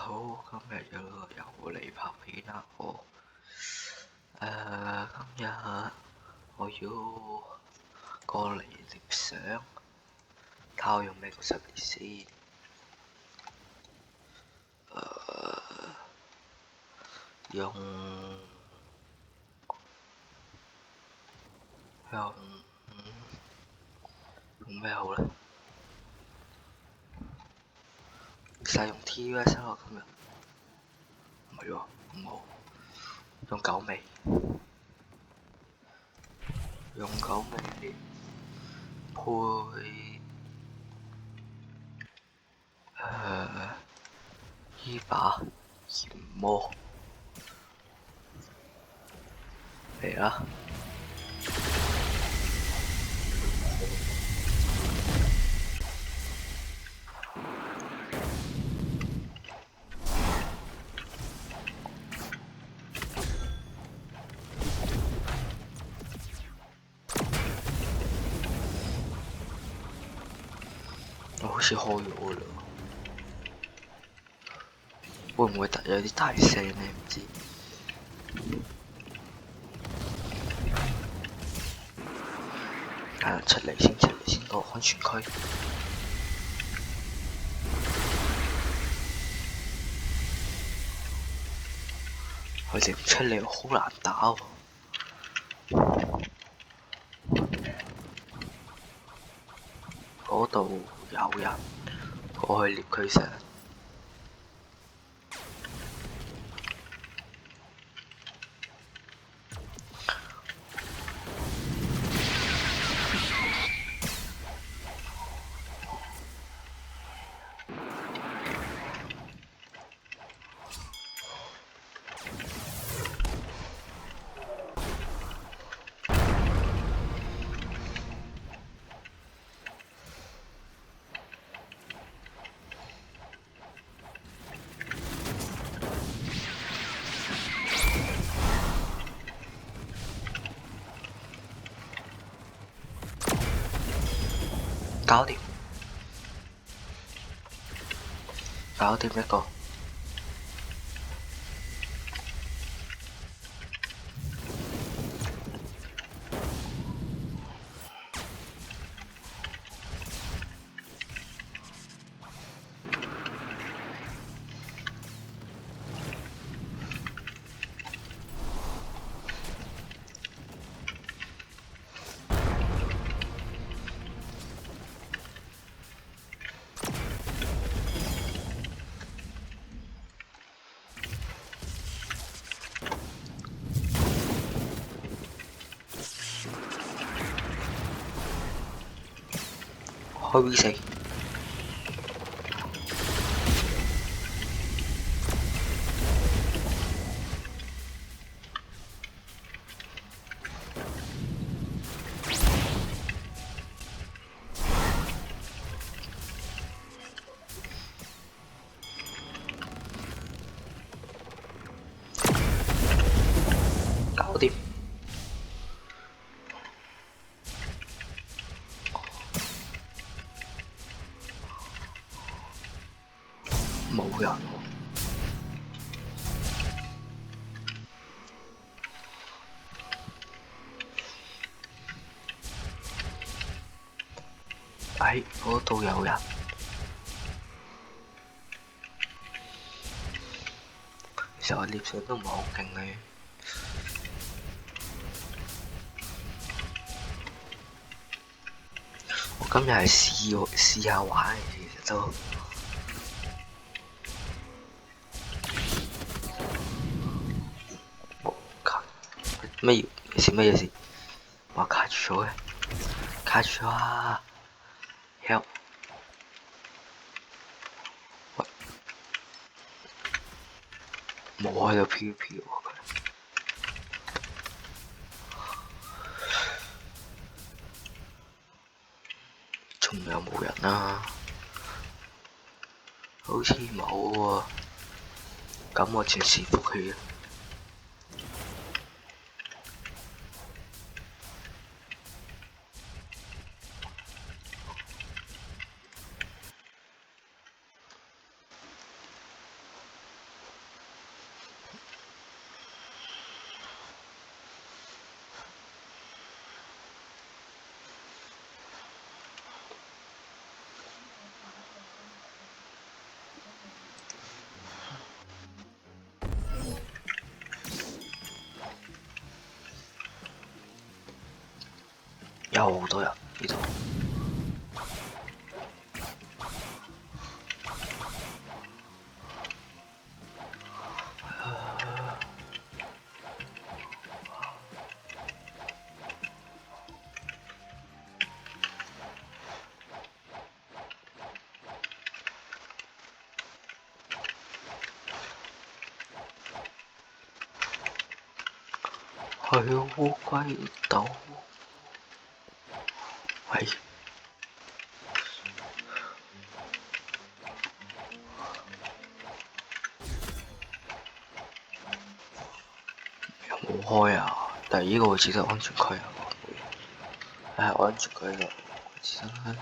好，今日又嚟拍片啦！今日我要過嚟攝相，睇下我用咩個相機先。用咩好咧？使用 TUS 咯，今日唔係喎，冇用九尾，用九尾配依把研磨嚟啦！我好似開咗㗎啦，會唔會有啲大聲呢？唔知。出嚟先到安全區。佢哋唔出嚟，好難打喎。嗰度有人，過去獵佢先。搞掂一個。開 V4。搞掂。冇人喎。嗰度有人。其實我獵相都唔係好勁嘅。我今日係試下玩，其實都乜嘢事？我卡住咗嘅，卡住咗啊 ！Help！喂，冇喺度飄飄喎佢。仲有冇人啊？好似冇喎。咁我暫時復氣啦。有好多人呢度。去烏龜島，喂，有冇開啊？但係呢個位置都係安全區啊，係安全區咯，真係。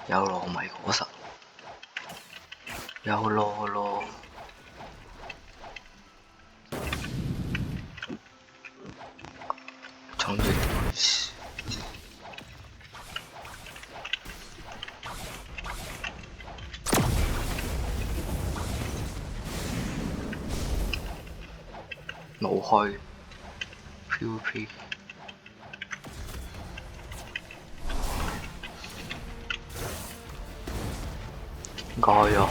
有糯米果實，有囉，衝住冇開 PVP。應該開咗。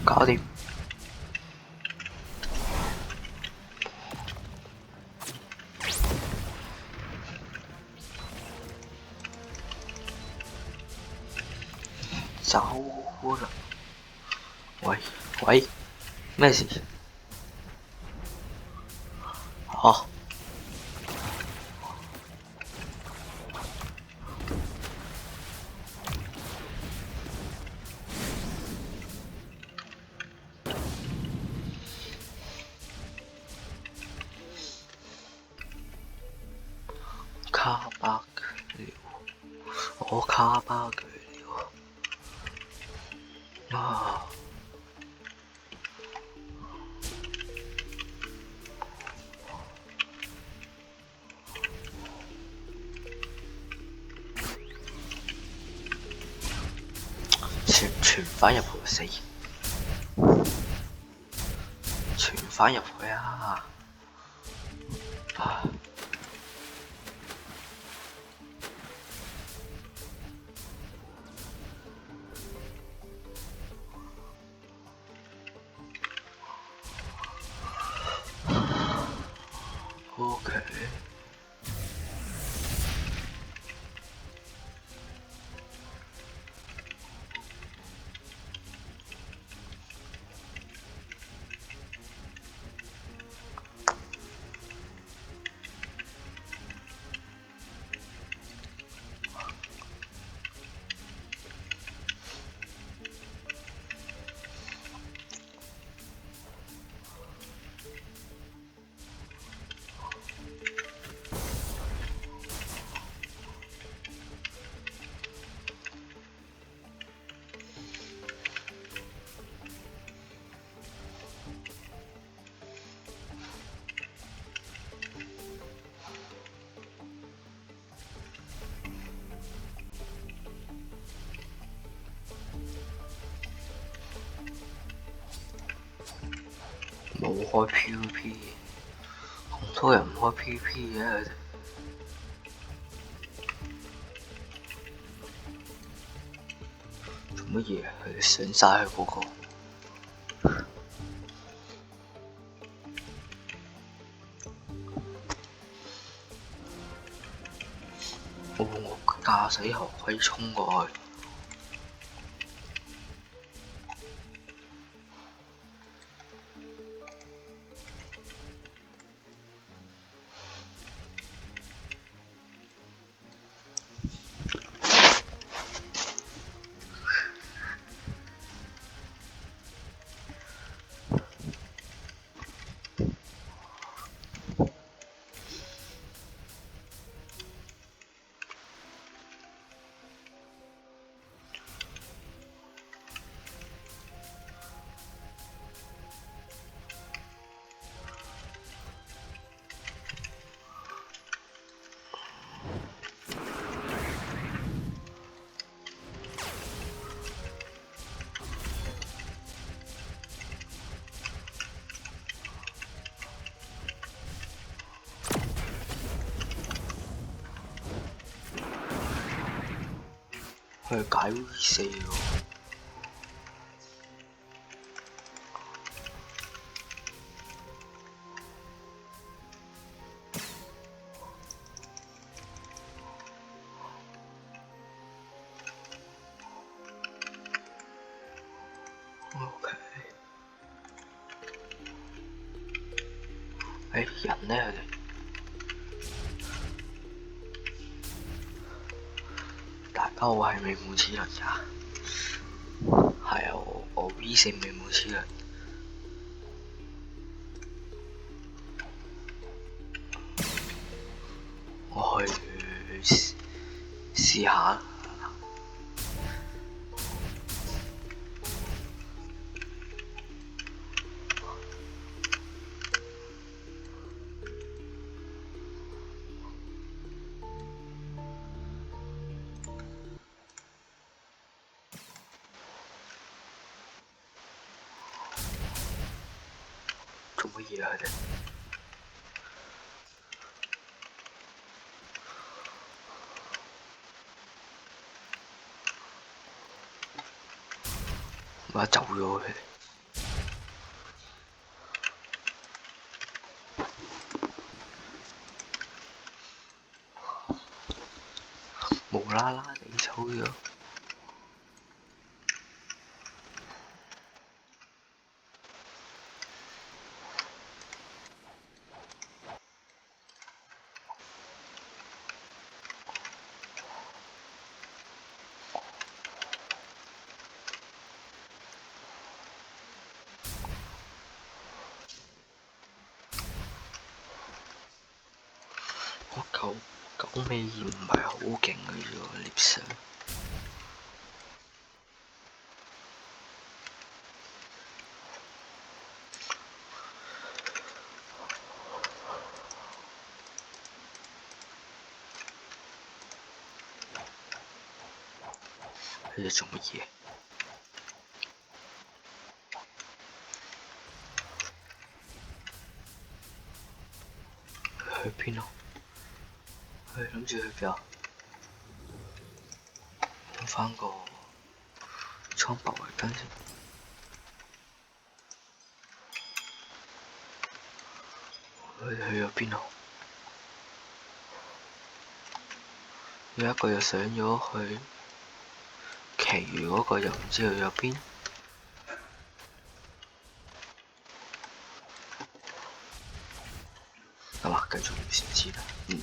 搞掂。走啦！喂，咩事？哦。卡巴巨鳥，我卡巴巨鳥啊！傳返入去死！傳返入去啊！OK。冇開 PVP，咁多人唔開 PVP 嘅，做乜嘢？佢哋上晒去嗰個。我駕駛後可以衝過去。佢解 V4喎。OK。人呢？佢哋？大家好，我係美滿齒輪㗎。係啊，我 V4美滿齒輪。我去試下。做乜嘢啊？佢哋？我走咗佢哋。無啦啦地走咗。我九尾二唔係好勁嘅啫喎，獵上。佢哋做乜嘢？去邊啊？佢諗住去邊啊？揾返個蒼白圍巾先。佢哋去咗邊啊？有一個又上咗去，其餘嗰個又唔知去咗邊。係嘛？繼續唔先知啦，唔理。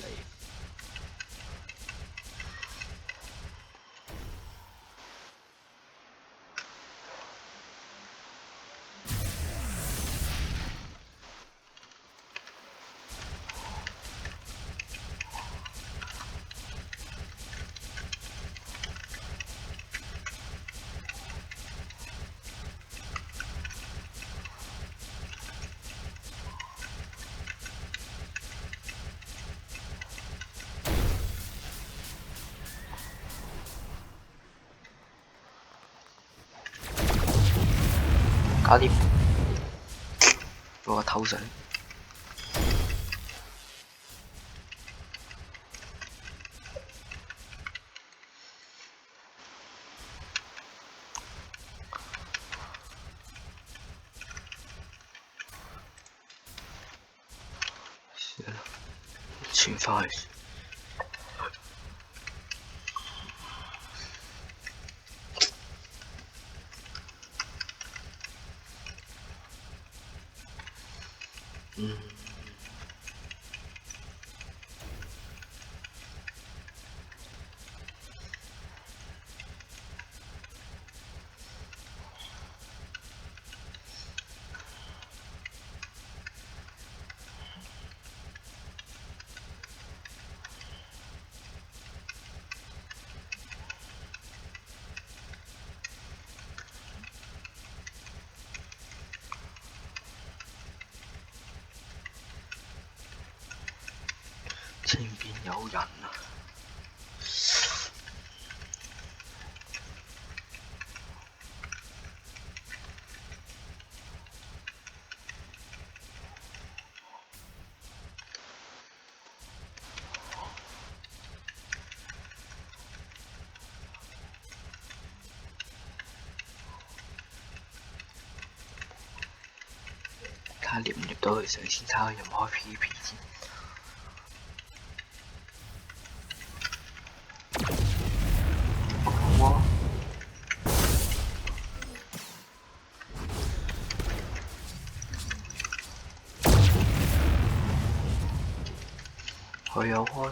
搞掂，攞個頭上。算啦，轉返去。前邊有人啊！睇下獵唔獵到佢上先，睇下有冇開 PVP 先。哇！佢有開喎。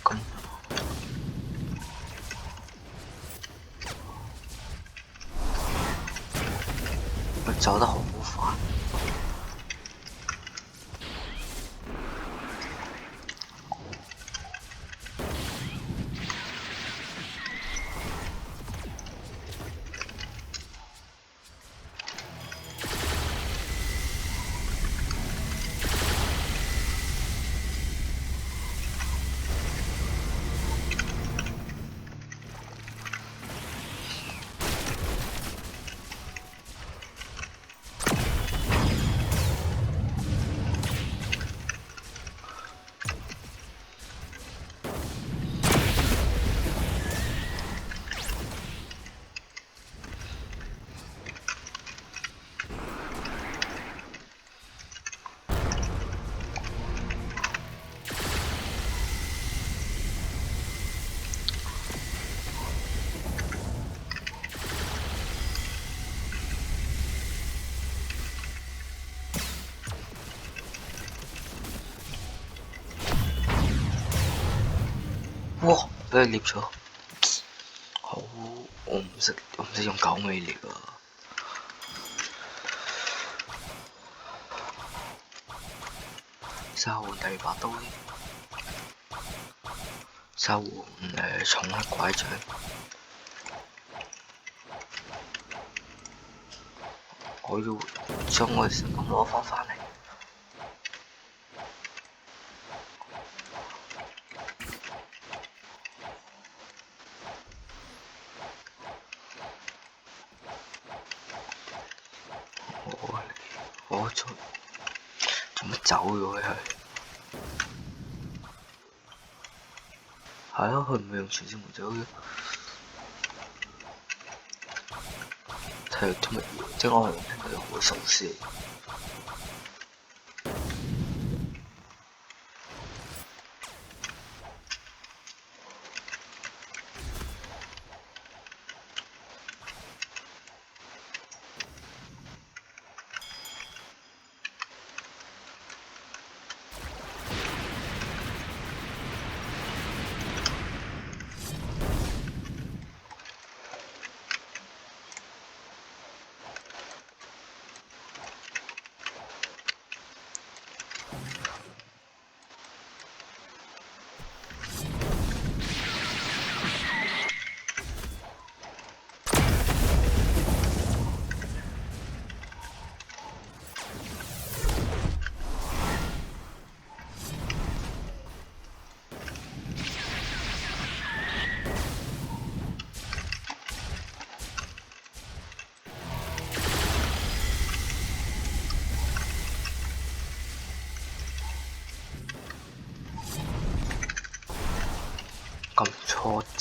咁佢走得好快。哇！俾佢獵咗，好，我唔識用狗尾獵啊！沙換第二把刀先，沙換重力拐杖，我要將我嘅成功攞返嚟。我做乜走咗佢？係啊，佢唔係用傳説門走嘅。睇佢乜嘢？即係我係用佢好熟悉。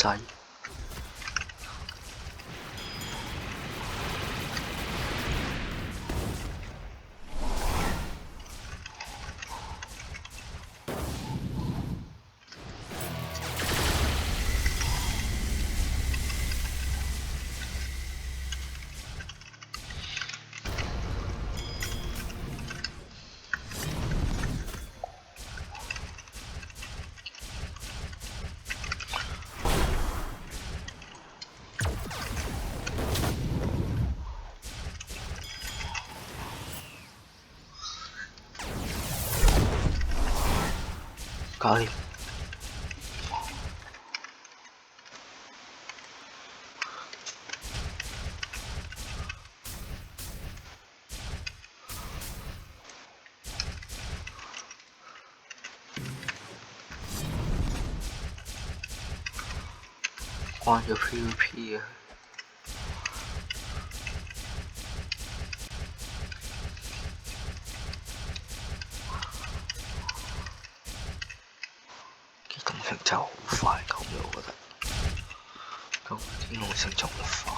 劑。搞掂。關咗 PVP 啊！機動性真係好快咁嘅，我覺得。咁機動性仲快。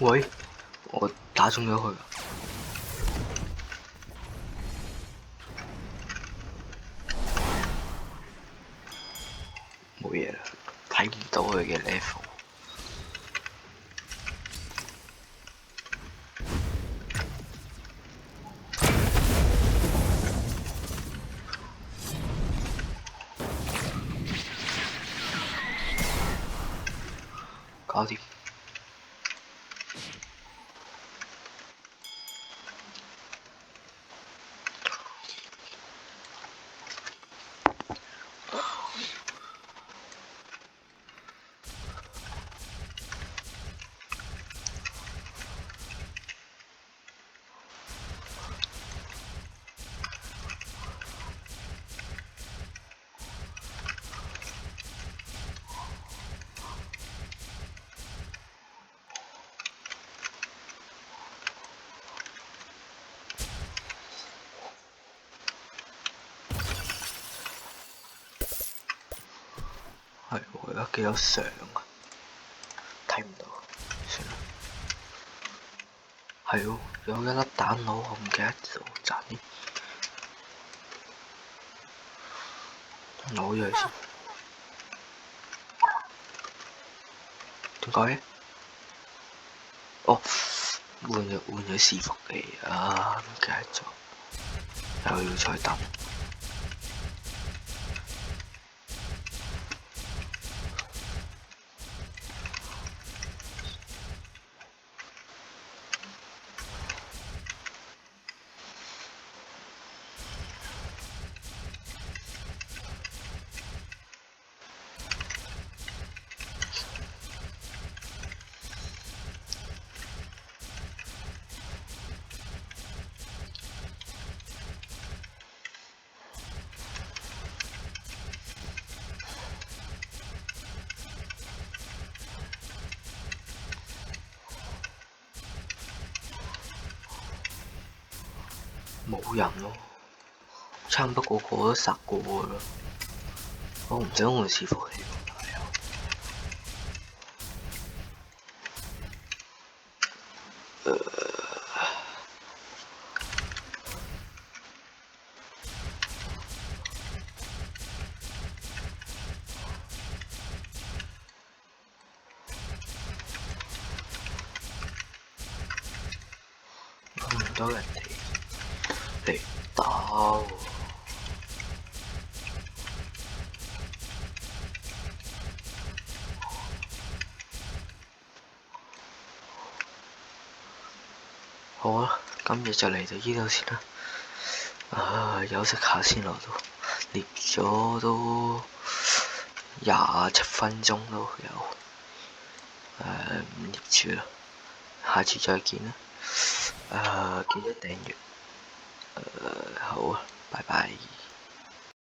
喂，我打中咗佢。冇嘢啦，睇唔到佢嘅 level。搞掂。係喎，而家幾多相啊？睇唔到，算啦。係喎，有一粒蛋佬，我唔記得咗，賺啲。攞咗佢先。點解？哦，換咗伺服器啊！唔記得咗，又要再等。冇人咯，差唔多個個都殺過㗎啦。我唔想換伺服器。唔到人哋嚟打喎。好啊，今日就嚟到呢度先啦。休息下先咯，都練咗都27分鐘都有。唔練住啦，下次再見啦。記得訂閱。好啊，拜拜。